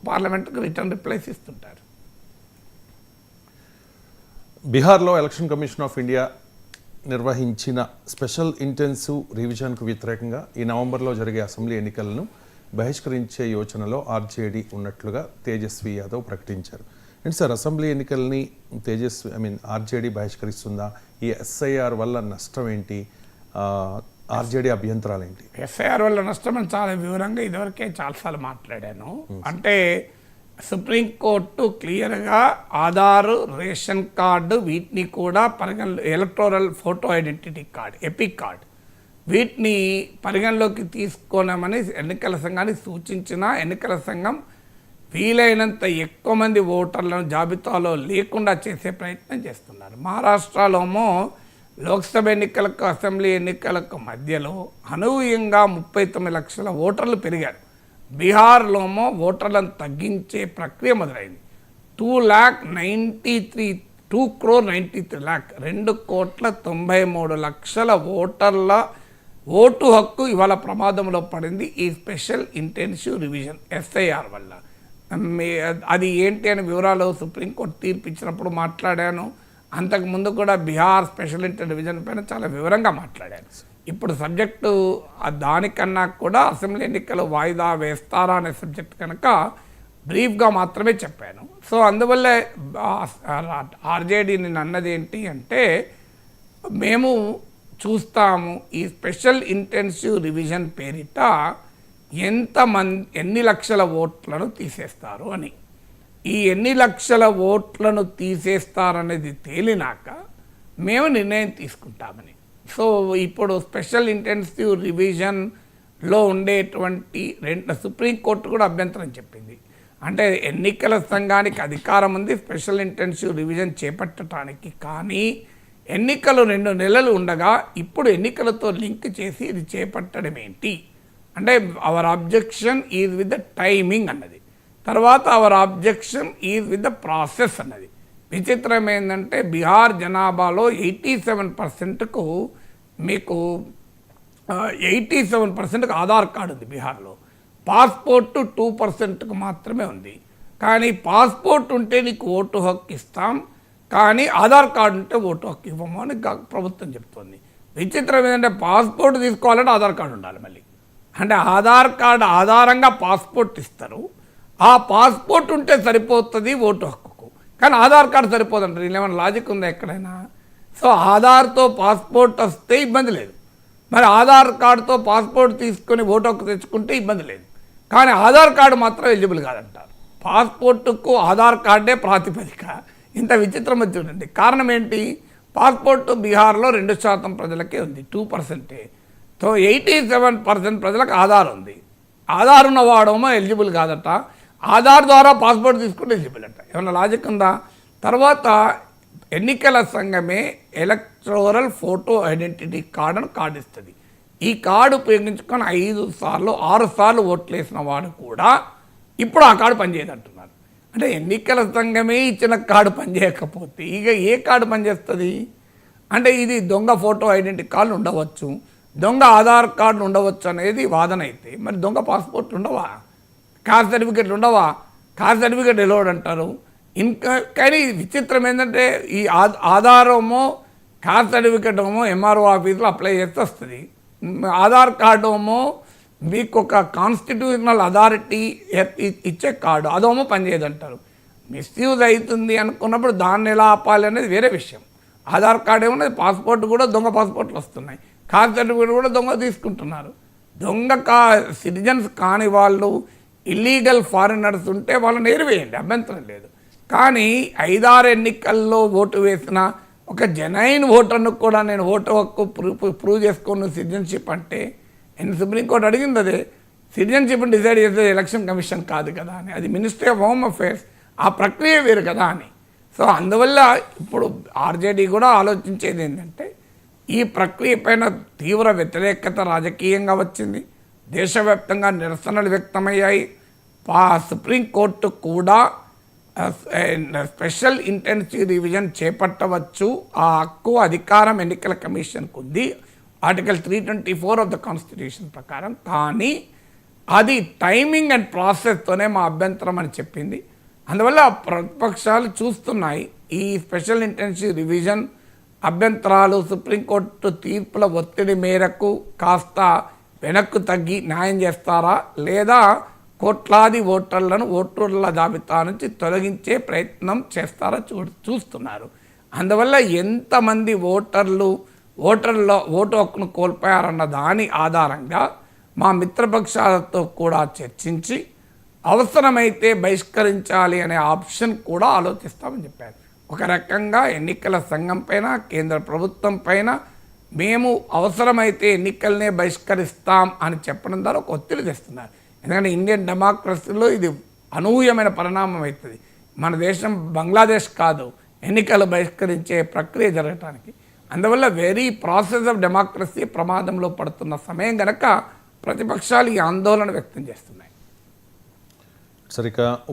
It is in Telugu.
పార్లమెంట్కు రిటర్న్ రిప్లైస్ ఇస్తుంటారు. బీహార్లో ఎలక్షన్ కమిషన్ ఆఫ్ ఇండియా నిర్వహించిన స్పెషల్ ఇంటెన్సివ్ రివిజన్కు వ్యతిరేకంగా ఈ నవంబర్లో జరిగే అసెంబ్లీ ఎన్నికలను బహిష్కరించే యోచనలో ఆర్జేడీ ఉన్నట్లుగా తేజస్వి యాదవ్ ప్రకటించారు. ఏంటి సార్, అసెంబ్లీ ఎన్నికల్ని ఆర్జేడీ బహిష్కరిస్తుందా? ఈ ఎస్ఐఆర్ వల్ల నష్టం ఏంటి? ఆర్జేడీ అభ్యంతరాలు ఏంటి? ఎస్ఐఆర్ వల్ల నష్టం అని చాలా వివరంగా ఇదివరకే చాలాసార్లు మాట్లాడాను. అంటే సుప్రీంకోర్టు క్లియర్గా ఆధార్, రేషన్ కార్డు వీటిని కూడా electoral photo identity card, epic card వీటిని పరిగణలోకి తీసుకోనమని ఎన్నికల సంఘానికి సూచించిన ఎన్నికల సంఘం వీలైనంత ఎక్కువ మంది ఓటర్లను జాబితాలో లేకుండా చేసే ప్రయత్నం చేస్తున్నారు. మహారాష్ట్రలోమో లోక్సభ ఎన్నికలకు అసెంబ్లీ ఎన్నికలకు మధ్యలో అనూహ్యంగా 39 లక్షల ఓటర్లు పెరిగారు. బీహార్లోమో ఓటర్లను తగ్గించే ప్రక్రియ మొదలైంది. 2,93,00,000 ఓటర్ల ఓటు హక్కు ఇవాళ ప్రమాదంలో పడింది ఈ స్పెషల్ ఇంటెన్సివ్ రివిజన్ ఎస్ఐఆర్ వల్ల. అది ఏంటి అని వివరాలు సుప్రీంకోర్టు తీర్పు ఇచ్చినప్పుడు మాట్లాడాను. అంతకుముందు కూడా బీహార్ స్పెషల్ ఇంటెన్సివ్ రివిజన్ పైన చాలా వివరంగా మాట్లాడాను. ఇప్పుడు సబ్జెక్టు దానికన్నా కూడా అసెంబ్లీ ఎన్నికలు వాయిదా వేస్తారా అనే సబ్జెక్ట్ కనుక బ్రీఫ్గా మాత్రమే చెప్పాను. సో అందువల్లే ఆర్జేడీ నేను అన్నది ఏంటి అంటే, మేము చూస్తాము ఈ స్పెషల్ ఇంటెన్సివ్ రివిజన్ పేరిట ఎన్ని లక్షల ఓట్లను తీసేస్తారు అని. ఈ ఎన్ని లక్షల ఓట్లను తీసేస్తారనేది తేలినాక మేము నిర్ణయం తీసుకుంటామని. సో ఇప్పుడు స్పెషల్ ఇంటెన్సివ్ రివిజన్లో ఉండేటువంటి సుప్రీంకోర్టు కూడా అభ్యంతరం చెప్పింది. అంటే ఎన్నికల సంఘానికి అధికారం ఉంది స్పెషల్ ఇంటెన్సివ్ రివిజన్ చేపట్టడానికి, కానీ ఎన్నికలు 2 నెలలు ఉండగా ఇప్పుడు ఎన్నికలతో లింక్ చేసి ఇది చేపట్టడం ఏంటి అంటే our objection is with the timing అన్నది. తర్వాత our objection is with the process అన్నది. విచిత్రం ఏంటంటే బీహార్ జనాభాలో 87%కు మీకు 87%కు ఆధార్ కార్డు ఉంది బీహార్లో. పాస్పోర్టు 2%కు మాత్రమే ఉంది. కానీ పాస్పోర్ట్ ఉంటే నీకు ఓటు హక్కు ఇస్తాం, కానీ ఆధార్ కార్డు ఉంటే ఓటు హక్కు ఇవ్వము అని ప్రభుత్వం చెప్తుంది. విచిత్రం ఏంటంటే పాస్పోర్ట్ తీసుకోవాలంటే ఆధార్ కార్డు ఉండాలి మళ్ళీ. అంటే ఆధార్ కార్డు ఆధారంగా పాస్పోర్ట్ ఇస్తారు, ఆ పాస్పోర్ట్ ఉంటే సరిపోతుంది ఓటు హక్కుకు, కానీ ఆధార్ కార్డు సరిపోదంటారు. ఏమైనా లాజిక్ ఉందా ఎక్కడైనా? సో ఆధార్తో పాస్పోర్ట్ వస్తే ఇబ్బంది లేదు, మరి ఆధార్ కార్డుతో పాస్పోర్ట్ తీసుకొని ఓటు హక్కు తెచ్చుకుంటే ఇబ్బంది లేదు, కానీ ఆధార్ కార్డు మాత్రం ఎలిజిబుల్ కాదంటారు. పాస్పోర్టుకు ఆధార్ కార్డే ప్రాతిపదిక. ఇంత విచిత్రం చూడండి. కారణం ఏంటి? పాస్పోర్టు బీహార్లో 2% ప్రజలకే ఉంది, 2%. సో 87% ప్రజలకు ఆధార్ ఉంది. ఆధార్ ఉన్నవాడేమో ఎలిజిబుల్ కాదట, ఆధార్ ద్వారా పాస్పోర్ట్ తీసుకుంటే ఎలిజిబుల్ అంట. ఏమన్నా లాజిక్ ఉందా? తర్వాత ఎన్నికల సంఘమే ఎలక్టోరల్ ఫోటో ఐడెంటిటీ కార్డు అని కార్డు ఇస్తుంది. ఈ కార్డు ఉపయోగించుకొని 5 సార్లు 6 సార్లు ఓట్లు వేసిన వాడు కూడా ఇప్పుడు ఆ కార్డు పనిచేయదంటున్నారు. అంటే ఎన్నికల సంఘమే ఇచ్చిన కార్డు పనిచేయకపోతే ఇక ఏ కార్డు పనిచేస్తుంది? అంటే ఇది దొంగ ఫోటో ఐడెంటిటీ కార్డులు ఉండవచ్చు, దొంగ ఆధార్ కార్డులు ఉండవచ్చు అనేది వాదన అయితే, మరి దొంగ పాస్పోర్ట్లు ఉండవా? కాస్ట్ సర్టిఫికెట్లు ఉండవా? కాస్ట్ సర్టిఫికెట్ ఎలోడ్ అంటారు. ఇంకా కానీ విచిత్రం ఏంటంటే ఈ ఆధారమో కాస్ట్ సర్టిఫికెట్ ఏమో ఎంఆర్ఓ ఆఫీస్లో అప్లై చేస్తే వస్తుంది, ఆధార్ కార్డు ఏమో మీకు ఒక కాన్స్టిట్యూషనల్ అథారిటీ ఇచ్చే కార్డు అదేమో పనిచేయదంటారు. మిస్యూజ్ అవుతుంది అనుకున్నప్పుడు దాన్ని ఎలా ఆపాలి అనేది వేరే విషయం. ఆధార్ కార్డు ఏమో పాస్పోర్ట్ కూడా దొంగ పాస్పోర్ట్లు వస్తున్నాయి, కాస్ట్ సర్టిఫికేట్ కూడా దొంగ తీసుకుంటున్నారు. దొంగ సిటిజన్స్ కాని వాళ్ళు, ఇల్లీగల్ ఫారినర్స్ ఉంటే వాళ్ళని ఏరివేయండి, అభ్యంతరం లేదు. కానీ 5-6 ఎన్నికల్లో ఓటు వేసిన ఒక జెన్యున్ ఓటర్ను కూడా నేను ఓటు హక్కు ప్రూవ్ చేసుకోను సిటిజన్షిప్ అంటే, సుప్రీంకోర్టు అడిగింది అదే. సిటిజన్షిప్ని డిసైడ్ చేసేది ఎలక్షన్ కమిషన్ కాదు కదా అని, అది మినిస్ట్రీ ఆఫ్ హోమ్ అఫేర్స్, ఆ ప్రక్రియ వేరు కదా అని. సో అందువల్ల ఇప్పుడు ఆర్జేడీ కూడా ఆలోచించేది ఏంటంటే, ఈ ప్రక్రియ పైన తీవ్ర వ్యతిరేకత రాజకీయంగా వచ్చింది, దేశవ్యాప్తంగా నిరసనలు వ్యక్తమయ్యాయి. సుప్రీంకోర్టు కూడా స్పెషల్ ఇంటెన్సివ్ రివిజన్ చేపట్టవచ్చు, ఆ హక్కు అధికారం ఎన్నికల కమిషన్కు ఉంది ఆర్టికల్ 324 ఆఫ్ ద కాన్స్టిట్యూషన్ ప్రకారం. కానీ అది టైమింగ్ అండ్ ప్రాసెస్తోనే మా అభ్యంతరం అని చెప్పింది. అందువల్ల ప్రతిపక్షాలు చూస్తున్నాయి ఈ స్పెషల్ ఇంటెన్సివ్ రివిజన్ అభ్యంతరాలు సుప్రీంకోర్టు తీర్పుల ఒత్తిడి మేరకు కాస్త వెనక్కు తగ్గి న్యాయం చేస్తారా, లేదా కోట్లాది ఓటర్ల జాబితా నుంచి తొలగించే ప్రయత్నం చేస్తారా చూస్తున్నారు. అందువల్ల ఎంతమంది ఓటర్ల ఓటు హక్కును కోల్పోయారన్న దాని ఆధారంగా మా మిత్రపక్షాలతో కూడా చర్చించి అవసరమైతే బహిష్కరించాలి అనే ఆప్షన్ కూడా ఆలోచిస్తామని చెప్పారు. ఒక రకంగా ఎన్నికల సంఘం పైన కేంద్ర ప్రభుత్వం పైన మేము అవసరమైతే ఎన్నికలనే బహిష్కరిస్తాం అని చెప్పడం ద్వారా ఒక ఒత్తిడి తెస్తున్నారు. ఎందుకంటే ఇండియన్ డెమోక్రసీలో ఇది అనూహ్యమైన పరిణామం అవుతుంది. మన దేశం బంగ్లాదేశ్ కాదు ఎన్నికలు బహిష్కరించే ప్రక్రియ జరగటానికి. అందువల్ల వెరీ ప్రాసెస్ ఆఫ్ డెమోక్రసీ ప్రమాదంలో పడుతున్న సమయం కనుక ప్రతిపక్షాలు ఈ ఆందోళన వ్యక్తం చేస్తున్నాయి. సరిగా